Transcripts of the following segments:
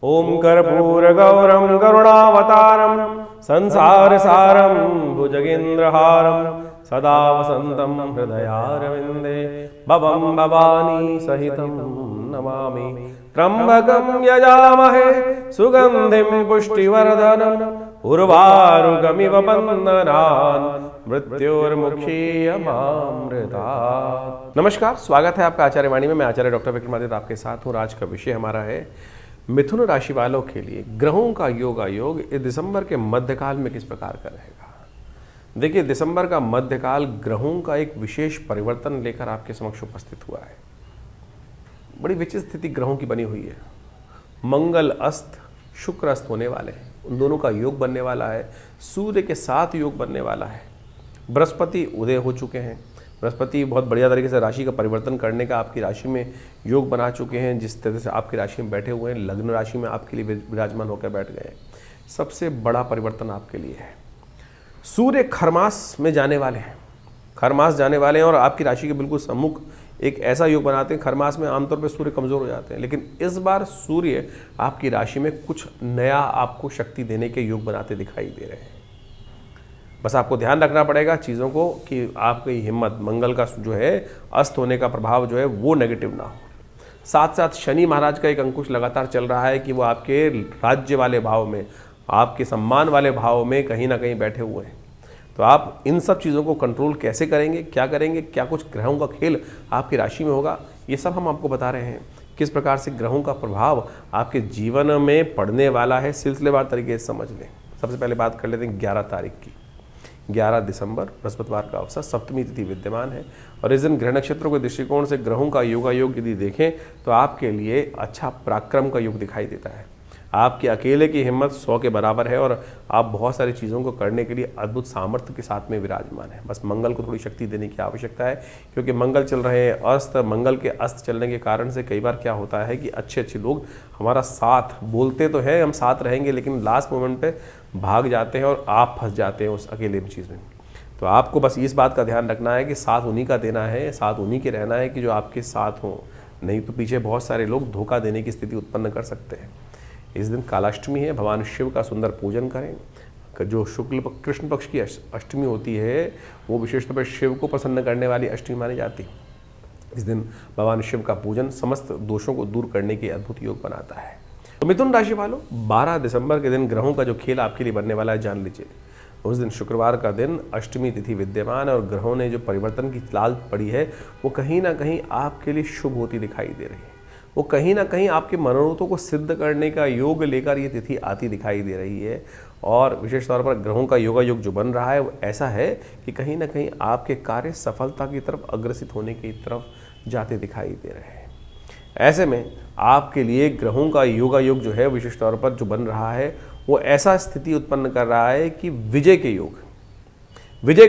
ओम कर्पूरगौरं करुणावतारं संसारसारं भुजगेन्द्रहारं सदा वसन्तं हृदयारविन्दे भवं भवानी सहितं नमामि। त्र्यम्बकं यजामहे सुगन्धिं पुष्टिवर्धनम् उर्वारुकमिव बन्धनान् मृत्योर्मुक्षीयमामृतात्। नमस्कार, स्वागत है आपका आचार्य वाणी में। मैं आचार्य डॉक्टर विक्रमादित्य आपके साथ हूँ। आज का विषय हमारा है मिथुन राशि वालों के लिए ग्रहों का योग इस दिसंबर के मध्यकाल में किस प्रकार का रहेगा। देखिए, दिसंबर का मध्यकाल ग्रहों का एक विशेष परिवर्तन लेकर आपके समक्ष उपस्थित हुआ है। बड़ी विचित्र स्थिति ग्रहों की बनी हुई है। मंगल अस्त, शुक्र अस्त होने वाले हैं, उन दोनों का योग बनने वाला है। सूर्य के साथ योग बनने वाला है। बृहस्पति उदय हो चुके हैं। बृहस्पति बहुत बढ़िया तरीके से राशि का परिवर्तन करने का आपकी राशि में योग बना चुके हैं। जिस तरह से आपकी राशि में बैठे हुए हैं, लग्न राशि में आपके लिए विराजमान होकर बैठ गए हैं। सबसे बड़ा परिवर्तन आपके लिए है। सूर्य खरमास में जाने वाले हैं। खरमास जाने वाले हैं और आपकी राशि के बिल्कुल सम्मुख एक ऐसा योग बनाते हैं। खरमास में आमतौर पर सूर्य कमजोर हो जाते हैं, लेकिन इस बार सूर्य आपकी राशि में कुछ नया आपको शक्ति देने के योग बनाते दिखाई दे रहे हैं। बस आपको ध्यान रखना पड़ेगा चीज़ों को कि आपकी हिम्मत, मंगल का जो है अस्त होने का प्रभाव जो है वो नेगेटिव ना हो। साथ साथ शनि महाराज का एक अंकुश लगातार चल रहा है कि वो आपके राज्य वाले भाव में, आपके सम्मान वाले भाव में कहीं ना कहीं बैठे हुए हैं। तो आप इन सब चीज़ों को कंट्रोल कैसे करेंगे, क्या कुछ ग्रहों का खेल आपकी राशि में होगा, ये सब हम आपको बता रहे हैं। किस प्रकार से ग्रहों का प्रभाव आपके जीवन में पड़ने वाला है, सिलसिलेवार तरीके से समझ लें। सबसे पहले बात कर लेते हैं 11 तारीख की। 11 दिसंबर बृहस्पतिवार का अवसर, सप्तमी तिथि विद्यमान है और इस दिन ग्रह नक्षत्रों के दृष्टिकोण से ग्रहों का योग यदि देखें तो आपके लिए अच्छा पराक्रम का योग दिखाई देता है। आपके अकेले की हिम्मत 100 के बराबर है और आप बहुत सारी चीज़ों को करने के लिए अद्भुत सामर्थ्य के साथ में विराजमान है। बस मंगल को थोड़ी शक्ति देने की आवश्यकता है, क्योंकि मंगल चल रहे हैं अस्त। मंगल के अस्त चलने के कारण से कई बार क्या होता है कि अच्छे लोग हमारा साथ बोलते तो हैं, हम साथ रहेंगे, लेकिन लास्ट मोमेंट पे भाग जाते हैं और आप फंस जाते हैं उस अकेले चीज़ में। तो आपको बस इस बात का ध्यान रखना है कि साथ उन्हीं का देना है, साथ उन्हीं के रहना है कि जो आपके साथ हों, नहीं तो पीछे बहुत सारे लोग धोखा देने की स्थिति उत्पन्न कर सकते हैं। इस दिन कालाष्टमी है, भगवान शिव का सुंदर पूजन करें। जो शुक्ल कृष्ण पक्ष की अष्टमी होती है वो विशेष तौर पर शिव को प्रसन्न करने वाली अष्टमी मानी जाती है। इस दिन भगवान शिव का पूजन समस्त दोषों को दूर करने के अद्भुत योग बनाता है। तो मिथुन राशि वालों, 12 दिसंबर के दिन ग्रहों का जो खेल आपके लिए बनने वाला है जान लीजिए। उस दिन शुक्रवार का दिन, अष्टमी तिथि विद्यमान है और ग्रहों ने जो परिवर्तन की लाल पड़ी है वो कहीं ना कहीं आपके लिए शुभ होती दिखाई दे रही है। वो कहीं ना कहीं आपके मनोरथों को सिद्ध करने का योग लेकर ये तिथि आती दिखाई दे रही है। और विशेष तौर पर ग्रहों का योग जो बन रहा है वो ऐसा है कि कहीं ना कहीं आपके कार्य सफलता की तरफ अग्रसित होने की तरफ जाते दिखाई दे रहे हैं। ऐसे में आपके लिए ग्रहों का योग जो है विशेष तौर पर जो बन रहा है वो ऐसा स्थिति उत्पन्न कर रहा है कि विजय के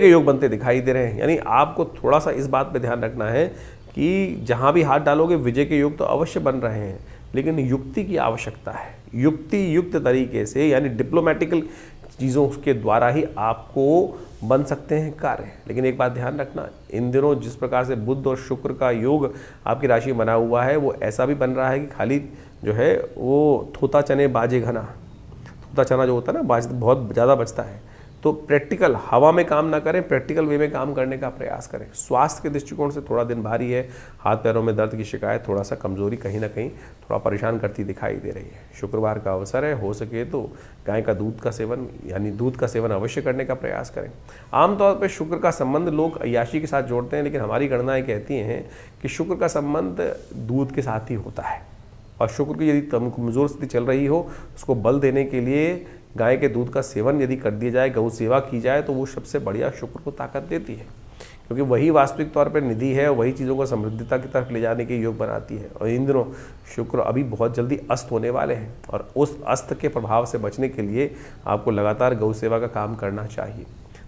योग बनते दिखाई दे रहे हैं। यानी आपको थोड़ा सा इस बात पे ध्यान रखना है कि जहाँ भी हाथ डालोगे विजय के योग तो अवश्य बन रहे हैं, लेकिन युक्ति की आवश्यकता है। युक्त तरीके से, यानी डिप्लोमेटिकल चीज़ों के द्वारा ही आपको बन सकते हैं कार्य। लेकिन एक बात ध्यान रखना, इन दिनों जिस प्रकार से बुध और शुक्र का योग आपकी राशि में बना हुआ है वो ऐसा भी बन रहा है कि खाली जो है वो थोता चने बाजे घना, थोता चना जो होता है ना बहुत ज़्यादा बचता है। तो प्रैक्टिकल हवा में काम ना करें, प्रैक्टिकल वे में काम करने का प्रयास करें। स्वास्थ्य के दृष्टिकोण से थोड़ा दिन भारी है। हाथ पैरों में दर्द की शिकायत, थोड़ा सा कमजोरी कहीं ना कहीं थोड़ा परेशान करती दिखाई दे रही है। शुक्रवार का अवसर है, हो सके तो गाय का दूध का सेवन, यानी दूध का सेवन अवश्य करने का प्रयास करें। आमतौर पर शुक्र का संबंध लोग अय्याशी के साथ जोड़ते हैं, लेकिन हमारी गणनाएँ कहती हैं कि शुक्र का संबंध दूध के साथ ही होता है। और शुक्र की यदि कमजोर स्थिति चल रही हो, उसको बल देने के लिए गाय के दूध का सेवन यदि कर दिया जाए, गौ सेवा की जाए, तो वो सबसे बढ़िया शुक्र को ताकत देती है, क्योंकि वही वास्तविक तौर पर निधि है, वही चीज़ों को समृद्धता की तरफ ले जाने के योग बनाती है। और इन दिनों शुक्र अभी बहुत जल्दी अस्त होने वाले हैं और उस अस्त के प्रभाव से बचने के लिए आपको लगातार गौ सेवा का काम करना चाहिए।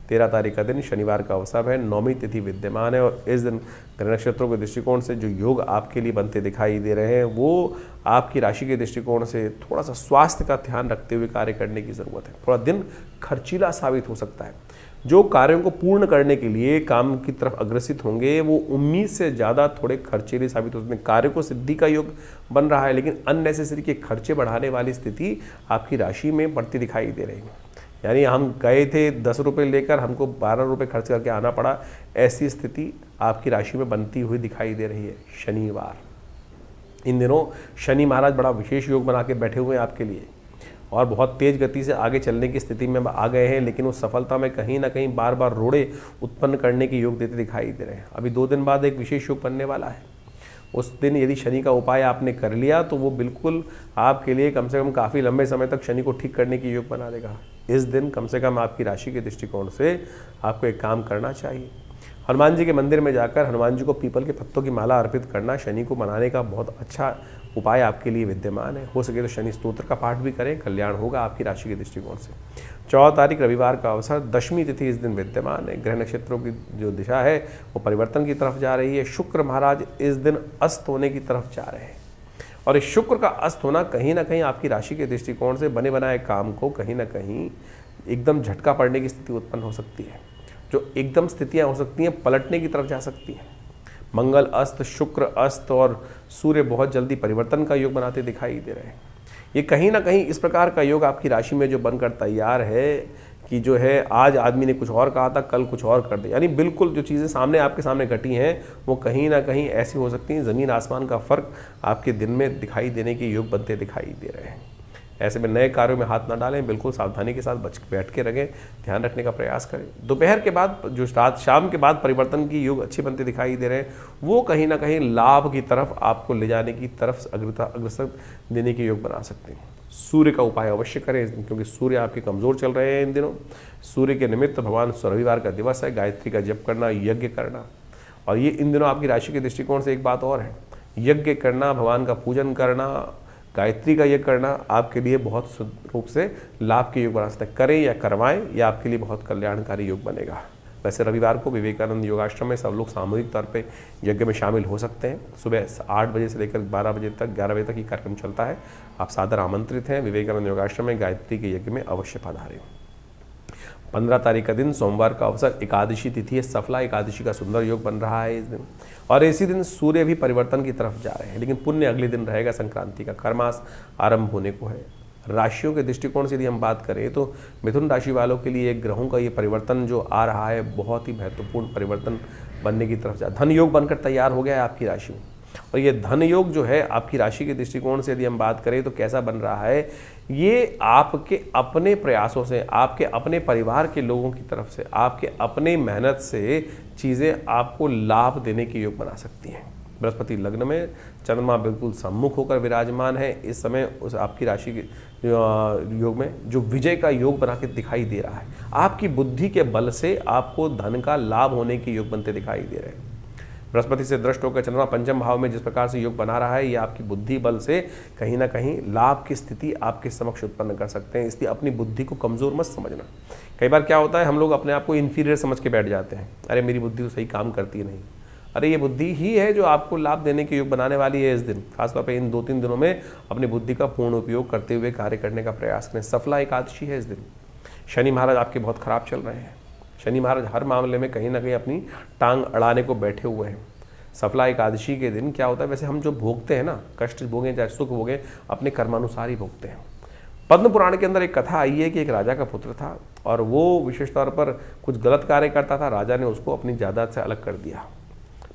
13 तारीख का दिन शनिवार का अवसर है, 9वीं तिथि विद्यमान है और इस दिन ग्रह नक्षत्रों के दृष्टिकोण से जो योग आपके लिए बनते दिखाई दे रहे हैं वो आपकी राशि के दृष्टिकोण से थोड़ा सा स्वास्थ्य का ध्यान रखते हुए कार्य करने की ज़रूरत है। थोड़ा दिन खर्चीला साबित हो सकता है। जो कार्यों को पूर्ण करने के लिए काम की तरफ अग्रसित होंगे वो उम्मीद से ज़्यादा थोड़े खर्चीले साबित हो सकते हैं। कार्य को सिद्धि का योग बन रहा है, लेकिन अननेसेसरी के खर्चे बढ़ाने वाली स्थिति आपकी राशि में बढ़ती दिखाई दे रही है। यानी हम गए थे 10 रुपये लेकर, हमको 12 रुपये खर्च करके आना पड़ा, ऐसी स्थिति आपकी राशि में बनती हुई दिखाई दे रही है। शनिवार, इन दिनों शनि महाराज बड़ा विशेष योग बना के बैठे हुए हैं आपके लिए और बहुत तेज गति से आगे चलने की स्थिति में आ गए हैं, लेकिन उस सफलता में कहीं ना कहीं बार बार रोड़े उत्पन्न करने के योग देते दिखाई दे रहे हैं। अभी 2 दिन बाद एक विशेष योग बनने वाला है। उस दिन यदि शनि का उपाय आपने कर लिया तो वो बिल्कुल आपके लिए कम से कम काफ़ी लंबे समय तक शनि को ठीक करने की योग बना देगा। इस दिन कम से कम आपकी राशि के दृष्टिकोण से आपको एक काम करना चाहिए। हनुमान जी के मंदिर में जाकर हनुमान जी को पीपल के पत्तों की माला अर्पित करना शनि को मनाने का बहुत अच्छा उपाय आपके लिए विद्यमान है। हो सके तो शनि स्तोत्र का पाठ भी करें, कल्याण होगा आपकी राशि के दृष्टिकोण से। 14 तारीख रविवार का अवसर, 10वीं तिथि इस दिन विद्यमान है। ग्रह नक्षत्रों की जो दिशा है वो परिवर्तन की तरफ जा रही है। शुक्र महाराज इस दिन अस्त होने की तरफ जा रहे हैं और इस शुक्र का अस्त होना कहीं ना कहीं आपकी राशि के दृष्टिकोण से बने बनाए काम को कहीं ना कहीं एकदम झटका पड़ने की स्थिति उत्पन्न हो सकती है। जो एकदम स्थितियाँ हो सकती हैं पलटने की तरफ जा सकती हैं। मंगल अस्त, शुक्र अस्त और सूर्य बहुत जल्दी परिवर्तन का योग बनाते दिखाई दे रहे हैं। ये कहीं ना कहीं इस प्रकार का योग आपकी राशि में जो बनकर तैयार है कि जो है आज आदमी ने कुछ और कहा था, कल कुछ और कर दिया। यानी बिल्कुल जो चीज़ें सामने आपके सामने घटी हैं वो कहीं ना कहीं ऐसी हो सकती हैं, ज़मीन आसमान का फ़र्क आपके दिन में दिखाई देने के योग बनते दिखाई दे रहे हैं। ऐसे में नए कार्यों में हाथ ना डालें, बिल्कुल सावधानी के साथ बैठ के रहें, ध्यान रखने का प्रयास करें। दोपहर के बाद जो शाम के बाद परिवर्तन की योग अच्छे बनते दिखाई दे रहे हैं वो कहीं ना कहीं लाभ की तरफ आपको ले जाने की तरफ अग्रसर देने के योग बना सकते हैं। सूर्य का उपाय अवश्य करें इस दिन, क्योंकि सूर्य आपके कमज़ोर चल रहे हैं इन दिनों। सूर्य के निमित्त भगवान रविवार का दिवस है, गायत्री का जप करना, यज्ञ करना। और ये इन दिनों आपकी राशि के दृष्टिकोण से एक बात और है, यज्ञ करना, भगवान का पूजन करना, गायत्री का यज्ञ करना आपके लिए बहुत शुद्ध रूप से लाभ के योग बना सकते हैं। करें या करवाएं, यह आपके लिए बहुत कल्याणकारी योग बनेगा। वैसे रविवार को विवेकानंद योगाश्रम में सब लोग सामूहिक तौर पे यज्ञ में शामिल हो सकते हैं। सुबह 8 बजे से लेकर 12 बजे तक, 11 बजे तक ये कार्यक्रम चलता है। आप सादर आमंत्रित हैं। विवेकानंद योगाश्रम में गायत्री के यज्ञ में अवश्य पधारें। 15 तारीख का दिन सोमवार का अवसर, एकादशी तिथि है। सफला एकादशी का सुंदर योग बन रहा है इस दिन और इसी दिन सूर्य भी परिवर्तन की तरफ जा रहे हैं, लेकिन पुण्य अगले दिन रहेगा। संक्रांति का खरमास आरंभ होने को है। राशियों के दृष्टिकोण से यदि हम बात करें तो मिथुन राशि वालों के लिए ग्रहों का ये परिवर्तन जो आ रहा है बहुत ही महत्वपूर्ण परिवर्तन बनने की तरफ जा, धन योग बनकर तैयार हो गया है आपकी राशि में। और ये धन योग जो है आपकी राशि के दृष्टिकोण से यदि हम बात करें तो कैसा बन रहा है, ये आपके अपने प्रयासों से, आपके अपने परिवार के लोगों की तरफ से, आपके अपने मेहनत से चीज़ें आपको लाभ देने के योग बना सकती हैं। बृहस्पति लग्न में, चंद्रमा बिल्कुल सम्मुख होकर विराजमान है इस समय उस आपकी राशि के योग में, जो विजय का योग बना के दिखाई दे रहा है। आपकी बुद्धि के बल से आपको धन का लाभ होने के योग बनते दिखाई दे रहे हैं। बृहस्पति से दृष्ट होकर चंद्रमा पंचम भाव में जिस प्रकार से योग बना रहा है, ये आपकी बुद्धि बल से कहीं ना कहीं लाभ की स्थिति आपके समक्ष उत्पन्न कर सकते हैं। इसलिए अपनी बुद्धि को कमज़ोर मत समझना। कई बार क्या होता है, हम लोग अपने आप को इन्फीरियर समझ के बैठ जाते हैं। अरे मेरी बुद्धि तो सही काम करती नहीं। अरे ये बुद्धि ही है जो आपको लाभ देने के योग बनाने वाली है इस दिन। खासतौर पर इन 2-3 दिनों में अपनी बुद्धि का पूर्ण उपयोग करते हुए कार्य करने का प्रयास करें। सफला एकादशी है इस दिन। शनि महाराज आपके बहुत खराब चल रहे हैं। शनि महाराज हर मामले में कहीं ना कहीं अपनी टांग अड़ाने को बैठे हुए हैं। सफला एकादशी के दिन क्या होता है, वैसे हम जो भोगते हैं ना, कष्ट भोगें चाहे सुख भोगें, अपने कर्मानुसार ही भोगते हैं। पद्म पुराण के अंदर एक कथा आई है कि एक राजा का पुत्र था और वो विशेष तौर पर कुछ गलत कार्य करता था। राजा ने उसको अपनी जायदाद से अलग कर दिया,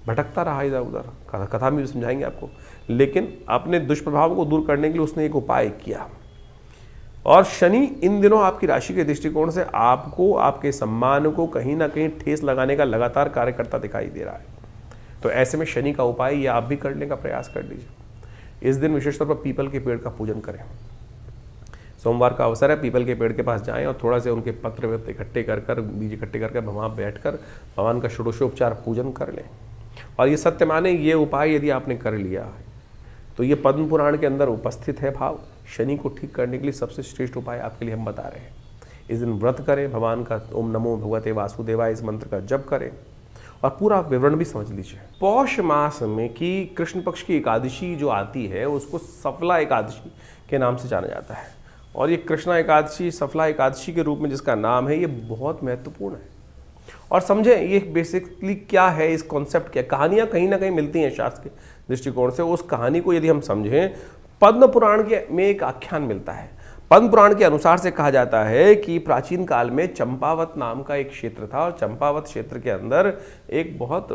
भटकता रहा इधर उधर। कथा में भी समझाएंगे आपको। लेकिन अपने दुष्प्रभाव को दूर करने के लिए उसने एक उपाय किया। और शनि इन दिनों आपकी राशि के दृष्टिकोण से आपको, आपके सम्मान को कहीं ना कहीं ठेस लगाने का लगातार कार्य करता दिखाई दे रहा है। तो ऐसे में शनि का उपाय ये आप भी करने का प्रयास कर लीजिए। इस दिन विशेष तौर पर पीपल के पेड़ का पूजन करें। सोमवार का अवसर है, पीपल के पेड़ के पास जाएं और थोड़ा से उनके पत्र इकट्ठे कर बीज इकट्ठे करके वहाँ बैठकर भगवान का षोडशोपचार पूजन कर लें। और ये सत्य माने, ये उपाय यदि आपने कर लिया है तो ये पद्म पुराण के अंदर उपस्थित है भाव। शनि को ठीक करने के लिए सबसे श्रेष्ठ उपाय आपके लिए हम बता रहे हैं। इस दिन व्रत करें, भगवान का ओम नमो भगवते वासुदेवाय इस मंत्र का जप करें और पूरा विवरण भी समझ लीजिए। पौष मास में की कृष्ण पक्ष की एकादशी जो आती है उसको सफला एकादशी के नाम से जाना जाता है और ये कृष्णा एकादशी सफला एकादशी के रूप में जिसका नाम है ये बहुत महत्वपूर्ण है। और समझें ये बेसिकली क्या है, इस कॉन्सेप्ट क्या, कहानियाँ कहीं ना कहीं मिलती हैं शास्त्र के दृष्टिकोण से। उस कहानी को यदि हम समझें, पद्म पुराण के में एक आख्यान मिलता है। पद्म पुराण के अनुसार से कहा जाता है कि प्राचीन काल में चंपावत नाम का एक क्षेत्र था और चंपावत क्षेत्र के अंदर एक बहुत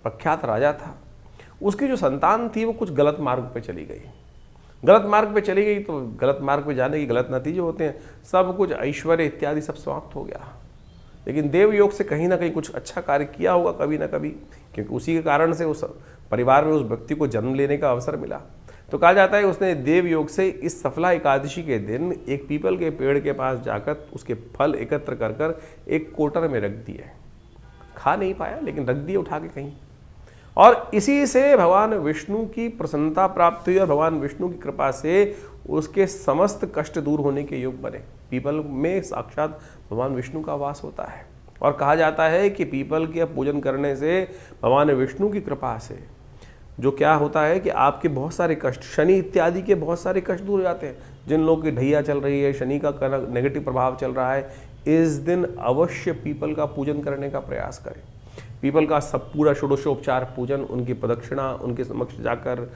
प्रख्यात राजा था। उसकी जो संतान थी वो कुछ गलत मार्ग पे चली गई। गलत मार्ग पे चली गई तो गलत मार्ग पे जाने के गलत नतीजे होते हैं, सब कुछ ऐश्वर्य इत्यादि सब समाप्त हो गया। लेकिन देव योग से कहीं ना कहीं कुछ अच्छा कार्य किया होगा कभी ना कभी, क्योंकि उसी के कारण से उस परिवार में उस व्यक्ति को जन्म लेने का अवसर मिला। तो कहा जाता है उसने देव योग से इस सफला एकादशी के दिन एक पीपल के पेड़ के पास जाकर उसके फल एकत्र कर कर एक कोटर में रख दिए। खा नहीं पाया लेकिन रख दिए उठा के कहीं, और इसी से भगवान विष्णु की प्रसन्नता प्राप्त हुई और भगवान विष्णु की कृपा से उसके समस्त कष्ट दूर होने के योग बने। पीपल में साक्षात भगवान विष्णु का वास होता है और कहा जाता है कि पीपल के पूजन करने से भगवान विष्णु की कृपा से जो क्या होता है कि आपके बहुत सारे कष्ट, शनि इत्यादि के बहुत सारे कष्ट दूर हो जाते हैं। जिन लोगों की ढैया चल रही है, शनि का नेगेटिव प्रभाव चल रहा है, इस दिन अवश्य पीपल का पूजन करने का प्रयास करें। पीपल का सब पूरा षोडशोपचार पूजन, उनकी प्रदक्षिणा, उनके समक्ष जाकर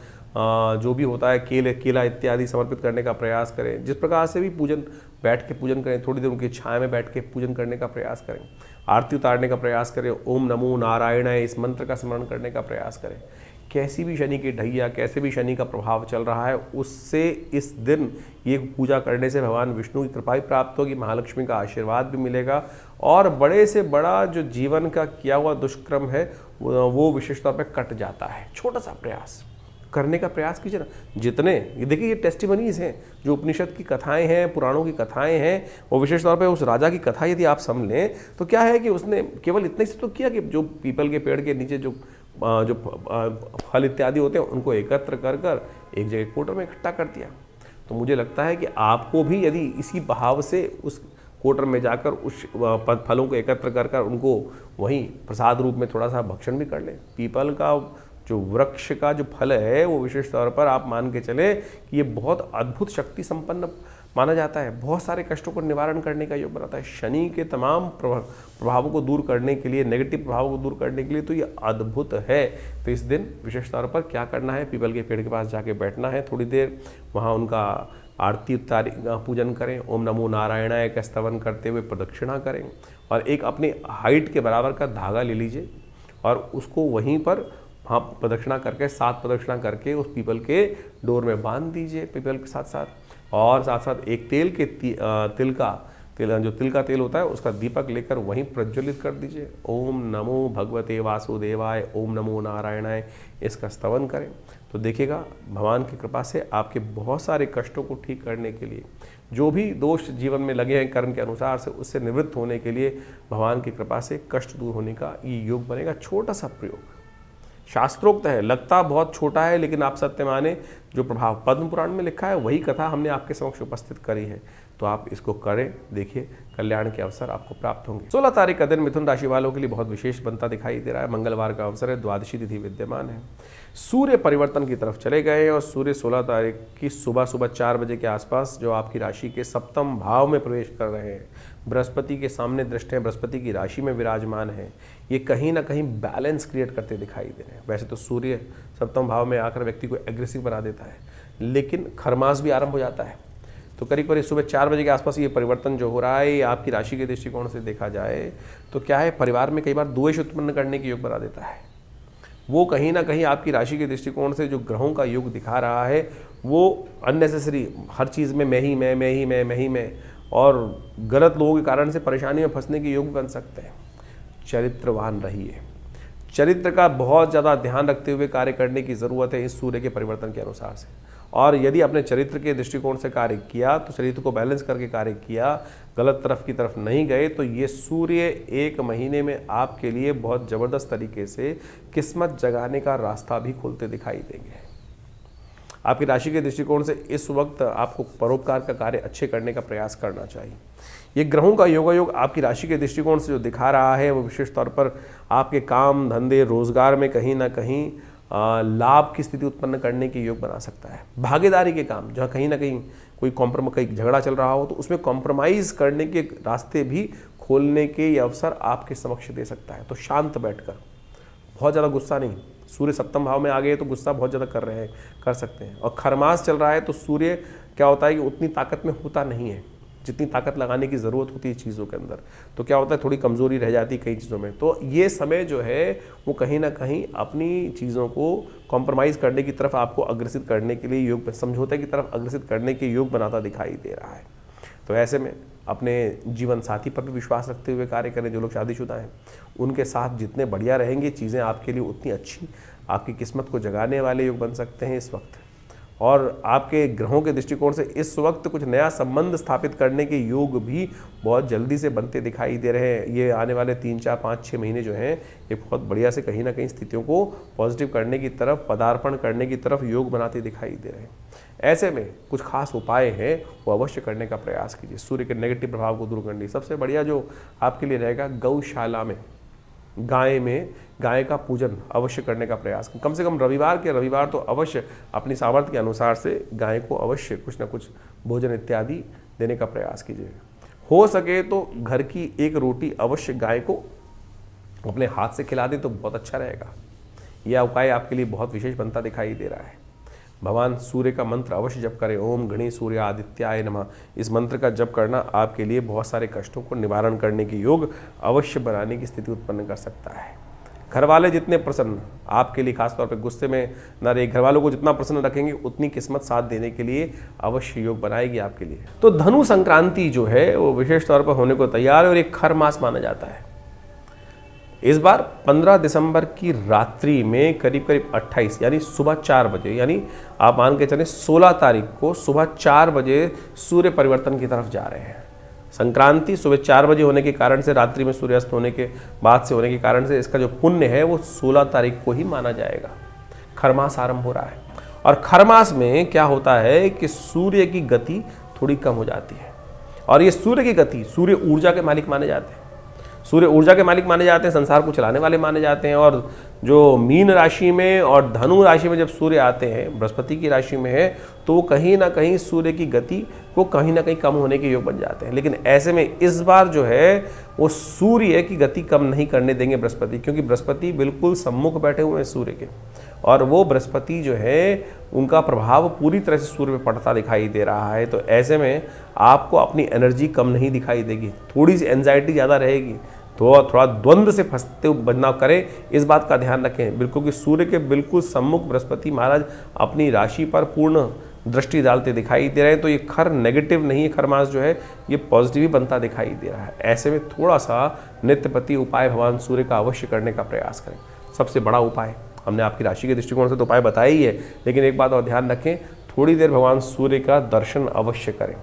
जो भी होता है केला इत्यादि समर्पित करने का प्रयास करें। जिस प्रकार से भी पूजन बैठ के पूजन करें, थोड़ी देर उनकी छाया में बैठ के पूजन करने का प्रयास करें, आरती उतारने का प्रयास करें, ओम नमो नारायणाय इस मंत्र का स्मरण करने का प्रयास करें। कैसी भी शनि की ढैया, कैसे भी शनि का प्रभाव चल रहा है, उससे इस दिन ये पूजा करने से भगवान विष्णु की कृपा भी प्राप्त होगी, महालक्ष्मी का आशीर्वाद भी मिलेगा और बड़े से बड़ा जो जीवन का किया हुआ दुष्कर्म है वो विशेष तौर पर कट जाता है। छोटा सा प्रयास करने का प्रयास कीजिए ना। जितने ये देखिए, ये टेस्टिमनीज हैं, जो उपनिषद की कथाएं हैं, पुराणों की कथाएं हैं, वो विशेष तौर पे उस राजा की कथा यदि आप समझ लें तो क्या है कि उसने केवल इतना ही तो किया कि जो पीपल के पेड़ के नीचे जो फल इत्यादि होते हैं उनको एकत्र कर कर एक जगह कोटर में इकट्ठा कर दिया। तो मुझे लगता है कि आपको भी यदि इसी भाव से उस कोटर में जाकर उस फलों को एकत्र कर कर उनको वहीं प्रसाद रूप में थोड़ा सा भक्षण भी कर लें। पीपल का जो वृक्ष का जो फल है वो विशेष तौर पर आप मान के चले कि ये बहुत अद्भुत शक्ति संपन्न माना जाता है, बहुत सारे कष्टों को निवारण करने का योग बनाता है। शनि के तमाम प्रभावों को दूर करने के लिए, नेगेटिव प्रभावों को दूर करने के लिए तो ये अद्भुत है। तो इस दिन विशेष तौर पर क्या करना है, पीपल के पेड़ के पास जाके बैठना है, थोड़ी देर वहाँ उनका आरती उतारी पूजन करें, ओम नमो नारायणाय का स्तवन करते हुए प्रदक्षिणा करें और एक अपनी हाइट के बराबर का धागा ले लीजिए और उसको वहीं पर वहाँ प्रदक्षिणा करके 7 प्रदक्षिणा करके उस पीपल के डोर में बांध दीजिए पीपल के साथ साथ। और साथ साथ एक तिल का तेल होता है उसका दीपक लेकर वहीं प्रज्वलित कर दीजिए। ओम नमो भगवते वासुदेवाय, ओम नमो नारायणाय इसका स्तवन करें तो देखिएगा भगवान की कृपा से आपके बहुत सारे कष्टों को ठीक करने के लिए, जो भी दोष जीवन में लगे हैं कर्म के अनुसार से, उससे निवृत्त होने के लिए भगवान की कृपा से कष्ट दूर होने का ये योग बनेगा। छोटा सा प्रयोग, शास्त्रोक्त है, लगता बहुत छोटा है लेकिन आप सत्य माने जो प्रभाव पद्म पुराण में लिखा है वही कथा हमने आपके समक्ष उपस्थित करी है। तो आप इसको करें, देखिए कल्याण के अवसर आपको प्राप्त होंगे। 16 तारीख का दिन मिथुन राशि वालों के लिए बहुत विशेष बनता दिखाई दे रहा है। मंगलवार का अवसर है, द्वादशी तिथि विद्यमान है, सूर्य परिवर्तन की तरफ चले गए और सूर्य 16 तारीख की सुबह 4 बजे के आसपास जो आपकी राशि के सप्तम भाव में प्रवेश कर रहे हैं, बृहस्पति के सामने दृष्टि है, बृहस्पति की राशि में विराजमान है, ये कहीं ना कहीं बैलेंस क्रिएट करते दिखाई दे रहे हैं। वैसे तो सूर्य सप्तम भाव में आकर व्यक्ति को एग्रेसिव बना देता है, लेकिन खरमास भी आरंभ हो जाता है। तो करीब करीब सुबह 4 बजे के आसपास ये परिवर्तन जो हो रहा है, ये आपकी राशि के दृष्टिकोण से देखा जाए तो क्या है, परिवार में कई बार द्वेष उत्पन्न करने के योग बना देता है। वो कहीं ना कहीं आपकी राशि के दृष्टिकोण से जो ग्रहों का योग दिखा रहा है वो अननेसेसरी हर चीज़ में मैं ही और गलत लोगों के कारण से परेशानी में फंसने के योग बन सकते हैं। चरित्रवान रहिए, चरित्र का बहुत ज़्यादा ध्यान रखते हुए कार्य करने की ज़रूरत है इस सूर्य के परिवर्तन के अनुसार से। और यदि अपने चरित्र के दृष्टिकोण से कार्य किया तो चरित्र को बैलेंस करके कार्य किया, गलत तरफ की तरफ नहीं गए, तो ये सूर्य 1 महीने में आपके लिए बहुत ज़बरदस्त तरीके से किस्मत जगाने का रास्ता भी खोलते दिखाई देंगे। आपकी राशि के दृष्टिकोण से इस वक्त आपको परोपकार का कार्य अच्छे करने का प्रयास करना चाहिए। ये ग्रहों का योगायोग आपकी राशि के दृष्टिकोण से जो दिखा रहा है वो विशेष तौर पर आपके काम धंधे रोजगार में कहीं ना कहीं लाभ की स्थिति उत्पन्न करने के योग बना सकता है। भागीदारी के काम जहाँ कहीं ना कहीं कहीं झगड़ा चल रहा हो तो उसमें कॉम्प्रोमाइज़ करने के रास्ते भी खोलने के ये अवसर आपके समक्ष दे सकता है। तो शांत बैठकर, बहुत ज़्यादा गुस्सा नहीं, सूर्य सप्तम भाव में आ गए तो गुस्सा बहुत ज़्यादा कर सकते हैं। और खरमास चल रहा है तो सूर्य क्या होता है कि उतनी ताकत में होता नहीं है जितनी ताकत लगाने की ज़रूरत होती है चीज़ों के अंदर, तो क्या होता है थोड़ी कमज़ोरी रह जाती है कई चीज़ों में। तो ये समय जो है वो कहीं ना कहीं अपनी चीज़ों को कॉम्प्रोमाइज़ करने की तरफ आपको अग्रसित करने के लिए योग, समझौते की तरफ अग्रसित करने के योग बनाता दिखाई दे रहा है। तो ऐसे में अपने जीवन साथी पर भी विश्वास रखते हुए कार्य करें। जो लोग शादीशुदा हैं उनके साथ जितने बढ़िया रहेंगे चीज़ें आपके लिए उतनी अच्छी, आपकी किस्मत को जगाने वाले योग बन सकते हैं इस वक्त। और आपके ग्रहों के दृष्टिकोण से इस वक्त कुछ नया संबंध स्थापित करने के योग भी बहुत जल्दी से बनते दिखाई दे रहे हैं। ये आने वाले 3, 4, 5, 6 महीने जो हैं ये बहुत बढ़िया से कहीं ना कहीं स्थितियों को पॉजिटिव करने की तरफ, पदार्पण करने की तरफ योग बनाते दिखाई दे रहे हैं। ऐसे में कुछ खास उपाय हैं वो अवश्य करने का प्रयास कीजिए सूर्य के नेगेटिव प्रभाव को दूर करने। सबसे बढ़िया जो आपके लिए रहेगा, गौशाला में गाय का पूजन अवश्य करने का प्रयास कम से कम रविवार तो अवश्य अपनी सामर्थ्य के अनुसार से गाय को अवश्य कुछ ना कुछ भोजन इत्यादि देने का प्रयास कीजिए। हो सके तो घर की एक रोटी अवश्य गाय को अपने हाथ से खिला दें तो बहुत अच्छा रहेगा। यह उपाय आपके लिए बहुत विशेष बनता दिखाई दे रहा है। भगवान सूर्य का मंत्र अवश्य जप करें, ओम गणे सूर्य आदित्याय नमः। इस मंत्र का जप करना आपके लिए बहुत सारे कष्टों को निवारण करने के योग अवश्य बनाने की स्थिति उत्पन्न कर सकता है। घर वाले जितने प्रसन्न आपके लिए, खासतौर पर गुस्से में न रहे, घर वालों को जितना प्रसन्न रखेंगे उतनी किस्मत साथ देने के लिए अवश्य योग बनाएगी आपके लिए। तो धनु संक्रांति जो है वो विशेष तौर पर होने को तैयार है और एक खर मास माना जाता है। इस बार 15 दिसंबर की रात्रि में करीब 28 यानी सुबह 4 बजे, यानी आप मान के चलें 16 तारीख को सुबह 4 बजे सूर्य परिवर्तन की तरफ जा रहे हैं। संक्रांति सुबह 4 बजे होने के कारण से, रात्रि में सूर्यास्त होने के बाद से होने के कारण से इसका जो पुण्य है वो 16 तारीख को ही माना जाएगा। खरमास आरंभ हो रहा है और खरमास में क्या होता है कि सूर्य की गति थोड़ी कम हो जाती है। और ये सूर्य की गति, सूर्य ऊर्जा के मालिक माने जाते हैं, सूर्य ऊर्जा के मालिक माने जाते हैं, संसार को चलाने वाले माने जाते हैं। और जो मीन राशि में और धनु राशि में जब सूर्य आते हैं, बृहस्पति की राशि में है, तो कहीं ना कहीं सूर्य की गति को कहीं ना कहीं कम होने के योग बन जाते हैं। लेकिन ऐसे में इस बार जो है वो सूर्य की गति कम नहीं करने देंगे बृहस्पति, क्योंकि बृहस्पति बिल्कुल सम्मुख बैठे हुए हैं सूर्य के, और वो बृहस्पति जो है उनका प्रभाव पूरी तरह से सूर्य पे पड़ता दिखाई दे रहा है। तो ऐसे में आपको अपनी एनर्जी कम नहीं दिखाई देगी, थोड़ी सी एंजाइटी ज़्यादा रहेगी, तो थोड़ा द्वंद्व से फंसते बदलाव करें, इस बात का ध्यान रखें। बिल्कुल कि सूर्य के बिल्कुल सम्मुख बृहस्पति महाराज अपनी राशि पर पूर्ण दृष्टि डालते दिखाई दे रहे हैं। तो ये खर नेगेटिव नहीं है, खर मास जो है ये पॉजिटिव ही बनता दिखाई दे रहा है। ऐसे में थोड़ा सा नित्यपति उपाय भगवान सूर्य का अवश्य करने का प्रयास करें। सबसे बड़ा उपाय हमने आपकी राशि के दृष्टिकोण से तो उपाय बताया ही है, लेकिन एक बात और ध्यान रखें, थोड़ी देर भगवान सूर्य का दर्शन अवश्य करें।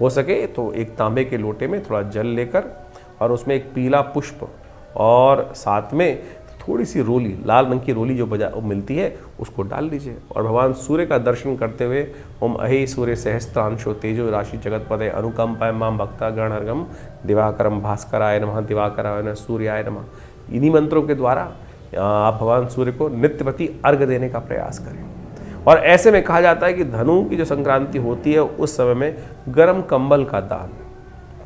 हो सके तो एक तांबे के लोटे में थोड़ा जल लेकर और उसमें एक पीला पुष्प और साथ में थोड़ी सी रोली, लाल रंग की रोली जो मिलती है उसको डाल लीजिए और भगवान सूर्य का दर्शन करते हुए ओम अहे सूर्य सहस्त्रांशो तेजो राशि जगतपदे अनुकंपाय माम भक्ता गणर्गम दिवाकरम भास्कराय नमः दिवाकराय नमः सूर्याय नमः, इन्हीं मंत्रों के द्वारा आप भगवान सूर्य को नित्यपति अर्घ देने का प्रयास करें। और ऐसे में कहा जाता है कि धनु की जो संक्रांति होती है उस समय में गर्म कंबल का दान,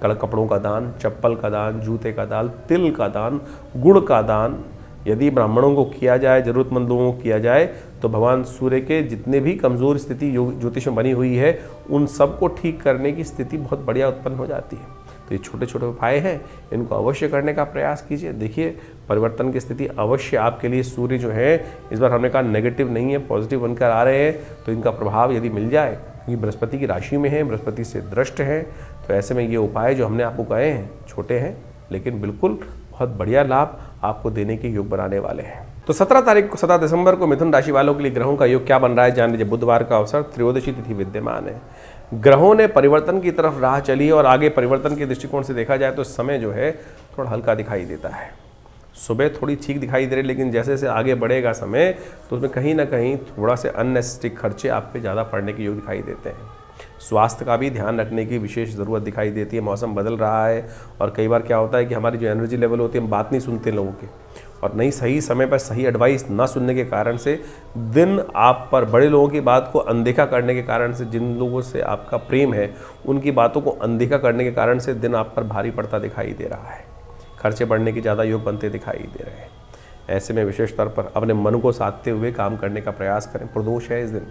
कपड़ों का दान, चप्पल का दान, जूते का दान, तिल का दान, गुड़ का दान यदि ब्राह्मणों को किया जाए, जरूरतमंद लोगों को किया जाए, तो भगवान सूर्य के जितने भी कमज़ोर स्थिति ज्योतिष में बनी हुई है उन सबको ठीक करने की स्थिति बहुत बढ़िया उत्पन्न हो जाती है। तो ये छोटे छोटे उपाय हैं, इनको अवश्य करने का प्रयास कीजिए। देखिए परिवर्तन की स्थिति अवश्य आपके लिए, सूर्य जो है इस बार हमने कहा नेगेटिव नहीं है, पॉजिटिव बनकर आ रहे हैं। तो इनका प्रभाव यदि मिल जाए, क्योंकि बृहस्पति की राशि में है, बृहस्पति से दृष्ट है, तो ऐसे में ये उपाय जो हमने आपको कहे हैं छोटे हैं लेकिन बिल्कुल बहुत बढ़िया लाभ आपको देने के योग बनाने वाले हैं। तो 17 दिसंबर को मिथुन राशि वालों के लिए ग्रहों का योग क्या बन रहा है जान लीजिए। बुधवार का अवसर, त्रयोदशी तिथि विद्यमान है, ग्रहों ने परिवर्तन की तरफ राह चली और आगे परिवर्तन के दृष्टिकोण से देखा जाए तो समय जो है थोड़ा हल्का दिखाई देता है। सुबह थोड़ी ठीक दिखाई दे रही, लेकिन जैसे जैसे आगे बढ़ेगा समय तो उसमें कहीं ना कहीं थोड़ा से अननेसेसरी खर्चे आप पे ज़्यादा पड़ने के योग दिखाई देते हैं। स्वास्थ्य का भी ध्यान रखने की विशेष ज़रूरत दिखाई देती है। मौसम बदल रहा है और कई बार क्या होता है कि हमारी जो एनर्जी लेवल होती है, हम बात नहीं सुनते लोगों की, और नहीं सही समय पर सही एडवाइस ना सुनने के कारण से दिन आप पर, बड़े लोगों की बात को अनदेखा करने के कारण से, जिन लोगों से आपका प्रेम है उनकी बातों को अनदेखा करने के कारण से दिन आप पर भारी पड़ता दिखाई दे रहा है। खर्चे बढ़ने की ज़्यादा योग बनते दिखाई दे रहे हैं। ऐसे में विशेष तौर पर अपने मन को साधते हुए काम करने का प्रयास करें। प्रदोष है इस दिन,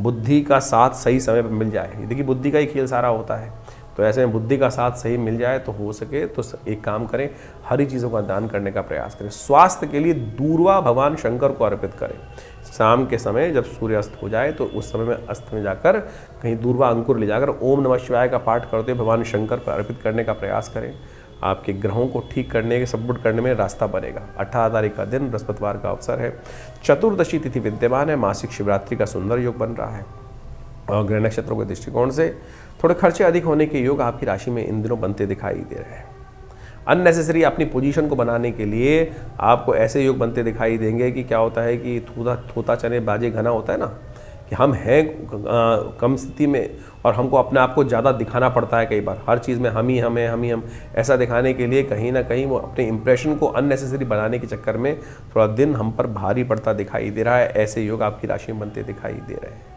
बुद्धि का साथ सही समय पर मिल जाए। देखिए बुद्धि का ही खेल सारा होता है, तो ऐसे में बुद्धि का साथ सही मिल जाए तो हो सके तो एक काम करें, हरी चीज़ों का दान करने का प्रयास करें। स्वास्थ्य के लिए दूर्वा भगवान शंकर को अर्पित करें। शाम के समय जब सूर्य अस्त हो जाए तो उस समय में अस्त में जाकर कहीं दूर्वा अंकुर ले जाकर ओम नमः शिवाय का पाठ करते हुए भगवान शंकर पर अर्पित करने का प्रयास करें। आपके ग्रहों को ठीक करने के सपोर्ट करने में रास्ता बनेगा। 18 तारीख का दिन बृहस्पतिवार का अवसर है। चतुर्दशी तिथि विद्यमान है। मासिक शिवरात्रि का सुंदर योग बन रहा है और ग्रह नक्षत्रों के दृष्टिकोण से थोड़े खर्चे अधिक होने के योग आपकी राशि में इन दिनों बनते दिखाई दे रहे हैं। अननेसेसरी अपनी पोजीशन को बनाने के लिए आपको ऐसे योग बनते दिखाई देंगे कि क्या होता है कि थोता चने बाजे घना होता है ना, कि हम हैं कम स्थिति में और हमको अपने आप को ज़्यादा दिखाना पड़ता है। कई बार हर चीज़ में हम ही हम ऐसा दिखाने के लिए कहीं ना कहीं वो अपने इंप्रेशन को अननेसेसरी बनाने के चक्कर में थोड़ा दिन हम पर भारी पड़ता दिखाई दे रहा है। ऐसे योग आपकी राशि में बनते दिखाई दे रहे हैं।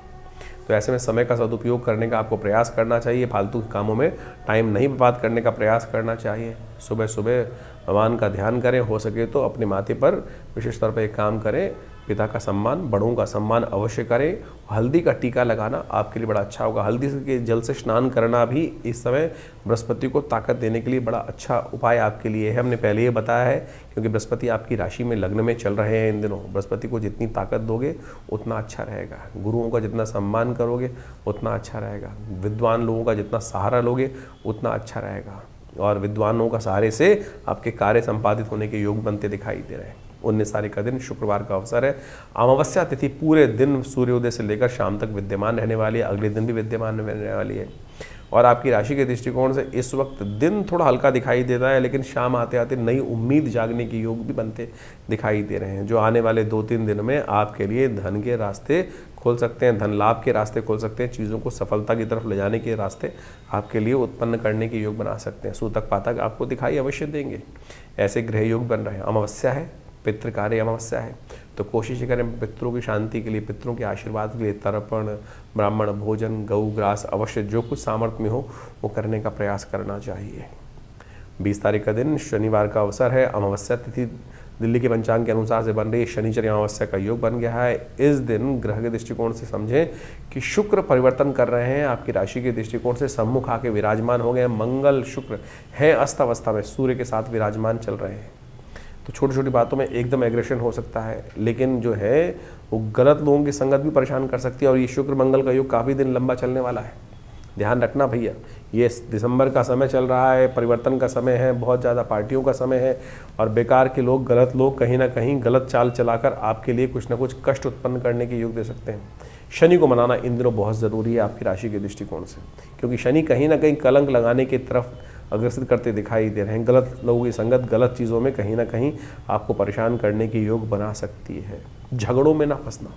तो ऐसे में समय का सदुपयोग करने का आपको प्रयास करना चाहिए। फालतू के कामों में टाइम नहीं बर्बाद करने का प्रयास करना चाहिए। सुबह सुबह भगवान का ध्यान करें, हो सके तो अपने माथे पर विशेष तौर पर एक काम करें, पिता का सम्मान, बड़ों का सम्मान अवश्य करें। हल्दी का टीका लगाना आपके लिए बड़ा अच्छा होगा। हल्दी के जल से स्नान करना भी इस समय बृहस्पति को ताकत देने के लिए बड़ा अच्छा उपाय आपके लिए है। हमने पहले ये बताया है, क्योंकि बृहस्पति आपकी राशि में लग्न में चल रहे हैं इन दिनों। बृहस्पति को जितनी ताकत दोगे उतना अच्छा रहेगा। गुरुओं का जितना सम्मान करोगे उतना अच्छा रहेगा। विद्वान लोगों का जितना सहारा लोगे उतना अच्छा रहेगा। और विद्वानों का सहारे से आपके कार्य संपादित होने के योग बनते दिखाई दे रहे हैं। 19 तारीख का दिन शुक्रवार का अवसर है। अमावस्या तिथि पूरे दिन सूर्योदय से लेकर शाम तक विद्यमान रहने वाली है। अगले दिन भी विद्यमान रहने वाली है। और आपकी राशि के दृष्टिकोण से इस वक्त दिन थोड़ा हल्का दिखाई देता है, लेकिन शाम आते आते नई उम्मीद जागने के योग भी बनते दिखाई दे रहे हैं, जो आने वाले 2-3 दिन में आपके लिए धन के रास्ते खोल सकते हैं, धन लाभ के रास्ते खोल सकते हैं। चीज़ों को सफलता की तरफ ले जाने के रास्ते आपके लिए उत्पन्न करने के योग बना सकते हैं। सूतक पातक आपको दिखाई अवश्य देंगे। ऐसे ग्रह योग बन रहे हैं। अमावस्या है, पितृ कार्य अमावस्या है, तो कोशिश करें पितरों की शांति के लिए, पितरों के आशीर्वाद के लिए तर्पण, ब्राह्मण भोजन, गौ ग्रास अवश्य जो कुछ सामर्थ्य में हो वो करने का प्रयास करना चाहिए। 20 तारीख का दिन शनिवार का अवसर है। अमावस्या तिथि दिल्ली के पंचांग के अनुसार से बन रही शनिचर अमावस्या का योग बन गया है। इस दिन ग्रह के दृष्टिकोण से समझें कि शुक्र परिवर्तन कर रहे हैं। आपकी राशि के दृष्टिकोण से सम्मुख आके विराजमान हो गए। मंगल शुक्र है अस्त अवस्था में सूर्य के साथ विराजमान चल रहे हैं। तो छोटी छोटी बातों में एकदम एग्रेशन हो सकता है, लेकिन जो है वो गलत लोगों की संगत भी परेशान कर सकती है। और ये शुक्र मंगल का योग काफ़ी दिन लंबा चलने वाला है, ध्यान रखना भैया। ये दिसंबर का समय चल रहा है, परिवर्तन का समय है, बहुत ज़्यादा पार्टियों का समय है और बेकार के लोग, गलत लोग कहीं ना कहीं गलत चाल चलाकर आपके लिए कुछ ना कुछ कष्ट उत्पन्न करने के योग दे सकते हैं। शनि को मनाना इन दिनों बहुत ज़रूरी है आपकी राशि के दृष्टिकोण से, क्योंकि शनि कहीं ना कहीं कलंक लगाने की तरफ अग्रसर करते दिखाई दे रहे हैं। गलत लोगों की संगत गलत चीज़ों में कहीं ना कहीं आपको परेशान करने की योग बना सकती है। झगड़ों में ना फंसना,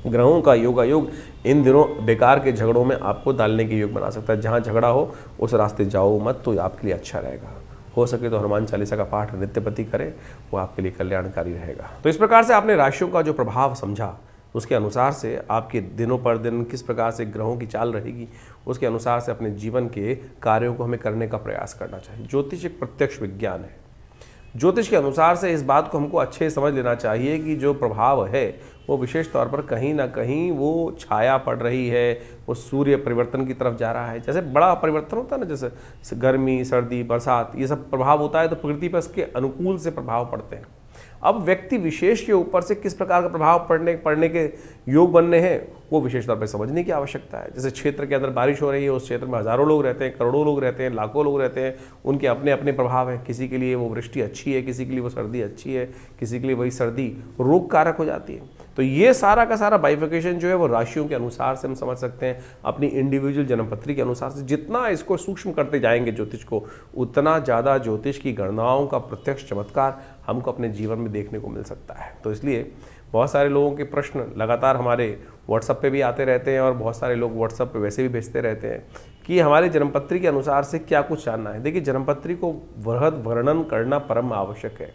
ग्रहों का योग इन दिनों बेकार के झगड़ों में आपको डालने के योग बना सकता है। जहाँ झगड़ा हो उस रास्ते जाओ मत, तो आपके लिए अच्छा रहेगा। हो सके तो हनुमान चालीसा का पाठ नित्यपति करें, वो आपके लिए कल्याणकारी रहेगा। तो इस प्रकार से आपने राशियों का जो प्रभाव समझा, उसके अनुसार से आपके दिनों पर दिन किस प्रकार से ग्रहों की चाल रहेगी, उसके अनुसार से अपने जीवन के कार्यों को हमें करने का प्रयास करना चाहिए। ज्योतिष एक प्रत्यक्ष विज्ञान है। ज्योतिष के अनुसार से इस बात को हमको अच्छे समझ लेना चाहिए कि जो प्रभाव है वो विशेष तौर पर कहीं ना कहीं वो छाया पड़ रही है, वो सूर्य परिवर्तन की तरफ जा रहा है। जैसे बड़ा परिवर्तन होता है ना, जैसे गर्मी, सर्दी, बरसात, ये सब प्रभाव होता है तो प्रकृति पर इसके अनुकूल से प्रभाव पड़ते हैं। अब व्यक्ति विशेष के ऊपर से किस प्रकार का प्रभाव पड़ने के योग बनने हैं, वो विशेष तौर पर समझने की आवश्यकता है। जैसे क्षेत्र के अंदर बारिश हो रही है, उस क्षेत्र में हज़ारों लोग रहते हैं, करोड़ों लोग रहते हैं, लाखों लोग रहते हैं, उनके अपने अपने प्रभाव हैं। किसी के लिए वो वृष्टि अच्छी है, किसी के लिए वो सर्दी अच्छी है, किसी के लिए वही सर्दी रोग कारक हो जाती है। तो ये सारा का सारा बाइफिकेशन जो है वो राशियों के अनुसार से हम समझ सकते हैं, अपनी इंडिविजुअल जन्मपत्री के अनुसार से। जितना इसको सूक्ष्म करते जाएंगे ज्योतिष को, उतना ज़्यादा ज्योतिष की गणनाओं का प्रत्यक्ष चमत्कार हमको अपने जीवन में देखने को मिल सकता है। तो इसलिए बहुत सारे लोगों के प्रश्न लगातार हमारे व्हाट्सएप पे भी आते रहते हैं, और बहुत सारे लोग व्हाट्सएप पे वैसे भी भेजते रहते हैं कि हमारे जन्मपत्री के अनुसार से क्या कुछ जानना है। देखिए, जन्मपत्री को वृहद वर्णन करना परम आवश्यक है।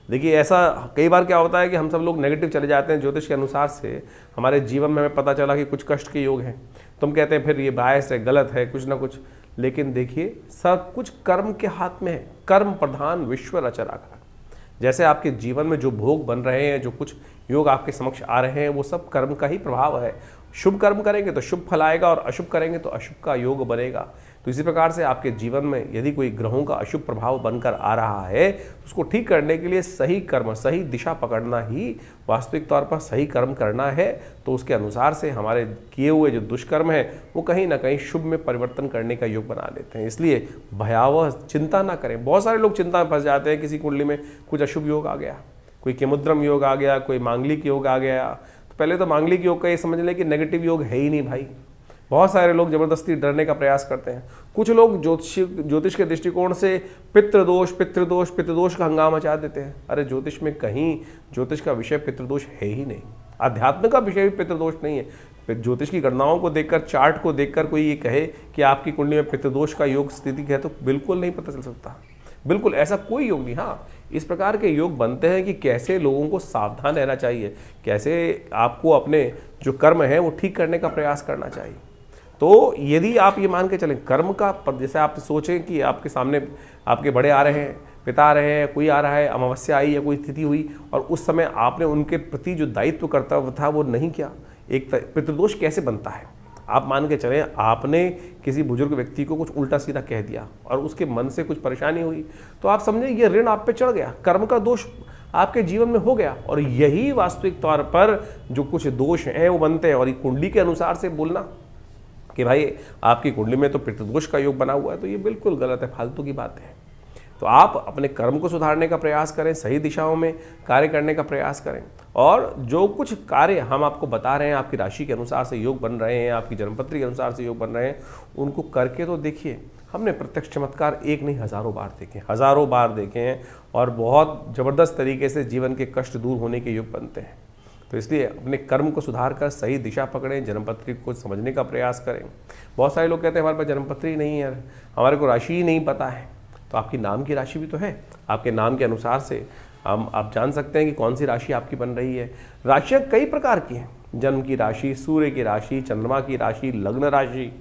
देखिए, ऐसा कई बार क्या होता है कि हम सब लोग नेगेटिव चले जाते हैं ज्योतिष के अनुसार से। हमारे जीवन में हमें पता चला कि कुछ कष्ट के योग हैं, तो हम कहते हैं फिर ये बायस है, गलत है, कुछ ना कुछ। लेकिन देखिए, सब कुछ कर्म के हाथ में है। कर्म प्रधान विश्व रच रखा। जैसे आपके जीवन में जो भोग बन रहे हैं, जो कुछ योग आपके समक्ष आ रहे हैं, वो सब कर्म का ही प्रभाव है। शुभ कर्म करेंगे तो शुभ फल आएगा, और अशुभ करेंगे तो अशुभ का योग बनेगा। तो इसी प्रकार से आपके जीवन में यदि कोई ग्रहों का अशुभ प्रभाव बनकर आ रहा है, तो उसको ठीक करने के लिए सही कर्म, सही दिशा पकड़ना ही वास्तविक तौर पर सही कर्म करना है। तो उसके अनुसार से हमारे किए हुए जो दुष्कर्म है वो कहीं ना कहीं शुभ में परिवर्तन करने का योग बना लेते हैं। इसलिए भयावह चिंता ना करें। बहुत सारे लोग चिंता में फंस जाते हैं, किसी कुंडली में कुछ अशुभ योग आ गया, कोई केमुद्रम योग आ गया, कोई मांगलिक योग आ गया। तो पहले तो मांगलिक योग का ये समझ लें कि नेगेटिव योग है ही नहीं भाई। बहुत सारे लोग जबरदस्ती डरने का प्रयास करते हैं। कुछ लोग ज्योतिष के दृष्टिकोण से पितृदोष पितृदोष पितृदोष का हंगामा मचा देते हैं। अरे ज्योतिष में कहीं ज्योतिष का विषय पितृदोष है ही नहीं। अध्यात्म का विषय भी पितृदोष नहीं है। ज्योतिष की गणनाओं को देखकर, चार्ट को देखकर कोई ये कहे कि आपकी कुंडली में पितृदोष का योग स्थिति है, तो बिल्कुल नहीं पता चल सकता। बिल्कुल ऐसा कोई योग नहीं। हाँ, इस प्रकार के योग बनते हैं कि कैसे लोगों को सावधान रहना चाहिए, कैसे आपको अपने जो कर्म है वो ठीक करने का प्रयास करना चाहिए। तो यदि आप ये मान के चलें कर्म का, जैसे आप सोचें कि आपके सामने आपके बड़े आ रहे हैं, पिता आ रहे हैं, कोई आ रहा है, अमावस्या आई या कोई तिथि हुई, और उस समय आपने उनके प्रति जो दायित्व कर्तव्य था वो नहीं किया, एक पितृदोष कैसे बनता है? आप मान के चलें आपने किसी बुजुर्ग व्यक्ति को कुछ उल्टा सीधा कह दिया और उसके मन से कुछ परेशानी हुई, तो आप समझें ये ऋण आप पे चढ़ गया, कर्म का दोष आपके जीवन में हो गया। और यही वास्तविक तौर पर जो कुछ दोष हैं वो बनते हैं। और ये कुंडली के अनुसार से बोलना कि भाई आपकी कुंडली में तो पितृदोष का योग बना हुआ है, तो ये बिल्कुल गलत है, फालतू की बात है। तो आप अपने कर्म को सुधारने का प्रयास करें, सही दिशाओं में कार्य करने का प्रयास करें, और जो कुछ कार्य हम आपको बता रहे हैं, आपकी राशि के अनुसार से योग बन रहे हैं, आपकी जन्मपत्री के अनुसार से योग बन रहे हैं, उनको करके तो देखिए। हमने प्रत्यक्ष चमत्कार एक नहीं हज़ारों बार देखे, हज़ारों बार देखे हैं, और बहुत ज़बरदस्त तरीके से जीवन के कष्ट दूर होने के योग बनते हैं। तो इसलिए अपने कर्म को सुधार कर सही दिशा पकड़ें, जन्मपत्री को समझने का प्रयास करें। बहुत सारे लोग कहते हैं हमारे पास जन्मपत्री नहीं है, हमारे को राशि ही नहीं पता है। तो आपकी नाम की राशि भी तो है, आपके नाम के अनुसार से आप जान सकते हैं कि कौन सी राशि आपकी बन रही है। राशियाँ कई प्रकार की हैं, जन्म की राशि, सूर्य की राशि, चंद्रमा की राशि, लग्न राशि,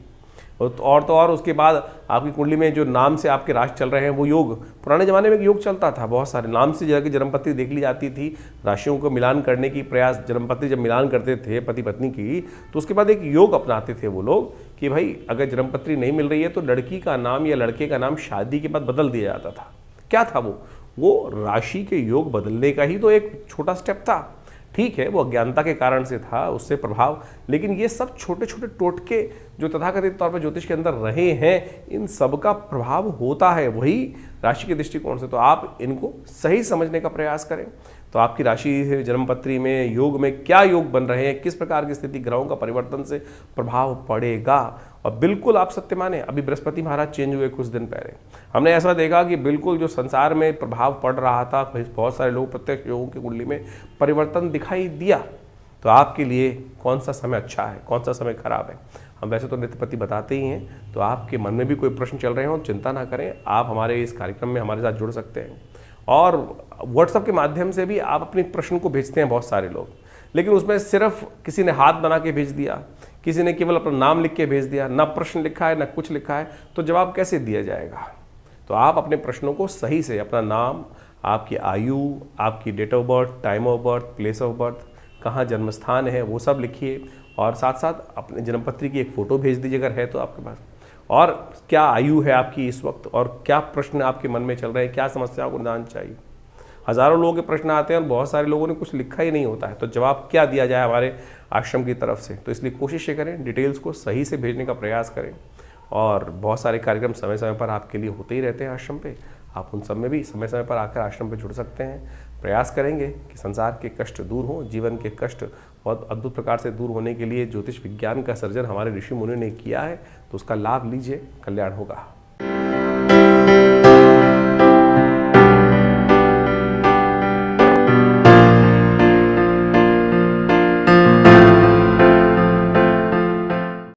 और तो और उसके बाद आपकी कुंडली में जो नाम से आपके राशि चल रहे हैं वो योग। पुराने ज़माने में एक योग चलता था, बहुत सारे नाम से जाकर जन्मपत्री देख ली जाती थी, राशियों को मिलान करने की प्रयास, जन्मपत्री जब मिलान करते थे पति पत्नी की, तो उसके बाद एक योग अपनाते थे वो लोग कि भाई अगर जन्मपत्री नहीं मिल रही है तो लड़की का नाम या लड़के का नाम शादी के बाद बदल दिया जाता था। क्या था वो राशि के योग बदलने का ही तो एक छोटा स्टेप था। ठीक है, वो अज्ञानता के कारण से था, उससे प्रभाव, लेकिन ये सब छोटे छोटे टोटके जो तथाकथित तौर पर ज्योतिष के अंदर रहे हैं, इन सब का प्रभाव होता है वही राशि के दृष्टिकोण से। तो आप इनको सही समझने का प्रयास करें। तो आपकी राशि जन्मपत्री में योग में क्या योग बन रहे हैं, किस प्रकार की स्थिति ग्रहों का परिवर्तन से प्रभाव पड़ेगा। और बिल्कुल आप सत्य माने, अभी बृहस्पति महाराज चेंज हुए कुछ दिन पहले, हमने ऐसा देखा कि बिल्कुल जो संसार में प्रभाव पड़ रहा था, बहुत सारे लोग प्रत्यक्ष योगों की कुंडली में परिवर्तन दिखाई दिया। तो आपके लिए कौन सा समय अच्छा है, कौन सा समय खराब है, हम वैसे तो नित्यपति बताते ही हैं। तो आपके मन में भी कोई प्रश्न चल रहे हो, चिंता ना करें, आप हमारे इस कार्यक्रम में हमारे साथ जुड़ सकते हैं। और व्हाट्सएप के माध्यम से भी आप अपने प्रश्न को भेजते हैं बहुत सारे लोग, लेकिन उसमें सिर्फ किसी ने हाथ बना के भेज दिया, किसी ने केवल अपना नाम लिख के भेज दिया, ना प्रश्न लिखा है ना कुछ लिखा है, तो जवाब कैसे दिया जाएगा। तो आप अपने प्रश्नों को सही से, अपना नाम, आपकी आयु, आपकी date of birth, time of birth, place of birth, कहाँ जन्म स्थान है, वो सब लिखिए, और साथ साथ अपने जन्मपत्री की एक फ़ोटो भेज दीजिए अगर है तो आपके पास, और क्या आयु है आपकी इस वक्त, और क्या प्रश्न आपके मन में चल रहे हैं, क्या समस्याओं को निदान चाहिए। हज़ारों लोगों के प्रश्न आते हैं और बहुत सारे लोगों ने कुछ लिखा ही नहीं होता है, तो जवाब क्या दिया जाए हमारे आश्रम की तरफ से। तो इसलिए कोशिश ये करें, डिटेल्स को सही से भेजने का प्रयास करें। और बहुत सारे कार्यक्रम समय समय पर आपके लिए होते ही रहते हैं आश्रम पे, आप उन सब में भी समय समय पर आकर आश्रम पे जुड़ सकते हैं। प्रयास करेंगे कि संसार के कष्ट दूर हों, जीवन के कष्ट बहुत अद्भुत प्रकार से दूर होने के लिए ज्योतिष विज्ञान का सर्जन हमारे ऋषि मुनि ने किया है, तो उसका लाभ लीजिए, कल्याण होगा।